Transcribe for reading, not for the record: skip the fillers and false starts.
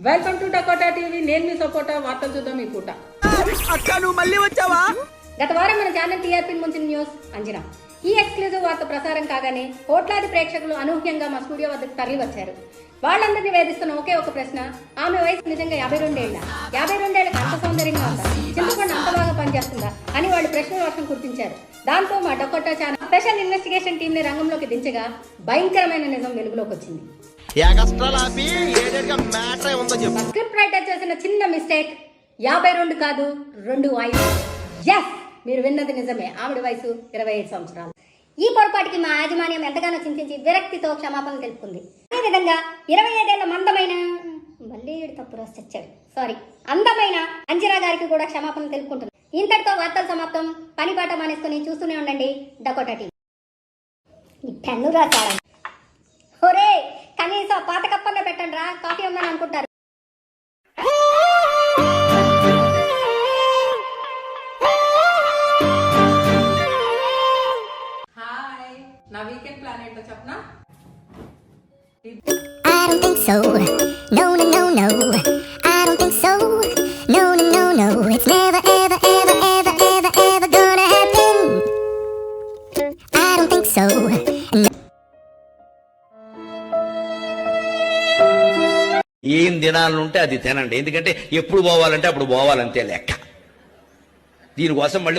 Welcome to Dakota TV. నేను మీ సపోటా. వార్తలు చూద్దాం ఈ పూట. అక్క నువ్వు మళ్ళీ వచ్చావా? గత వారం మన ఛానల్ టీఆర్పీని ముంచిన న్యూస్ అంజనా. ఈ ఎక్స్క్లూజివ్ వార్త ప్రసారం కాగానే కోట్లాది ప్రేక్షకులు అనూహ్యంగా మా స్టూడియో వద్దకు తరలి వచ్చారు. వాళ్ళందరినీ వేధిస్తున్న ఒకే ఒక ప్రశ్న, ఆమె వయసు నిజంగా 52 ఏళ్ల? 52 ఏళ్ళకి అంత సౌందర్యంగా ఉందా? చింతపండు అంత బాగా పనిచేస్తుందా అని వాళ్ళు ప్రశ్నల వర్షం కురిపించారు. దాంతో మా Dakota channel special investigation team ని రంగంలోకి దించగా భయంకరమైన నిజం వెలుగులోకి వచ్చింది. స్క్రిప్ట్ రైటర్ చేసిన చిన్న మిస్టేక్. 52 కాదు, 2 ఎస్, మీరు విన్నది నిజమే. ఆవిడ వయసు 25 సంవత్సరాలు. ఈ పొరపాటుకి మా యాజమాన్యం ఎంతగానో చింతించి విరక్తితో క్షమాపణలు తెలుపుకుంది. అదేవిధంగా 25 ఏళ్ల మళ్ళీ తప్పు రాసి చచ్చాడు, అందమైన అంజనా గారికి కూడా క్షమాపణలు తెలుపుకుంటుంది. ఇంతటితో వార్తలు సమాప్తం. పని పాట మానేసుకుని చూస్తూనే ఉండండి డకోటా టీవీ. ఈ పెన్ను రాశారా? ఒరే, కనీసం పాత కప్పన్న పెట్టండి రా, కాఫీ ఉందని అనుకుంటారు. హాయ్, నా వీకెండ్ ప్లాన్ ఏంటో చెప్పనా? I don't think so. No, no, no, no. I don't think so. No, no, no, no. It's never, ever, ever, ever, ever, ever gonna happen. I don't think so. No. ఏం తినాలంటే అది తినండి, ఎందుకంటే ఎప్పుడు పోవాలంటే అప్పుడు పోవాలంతే లెక్క. దీనికోసం మళ్ళీ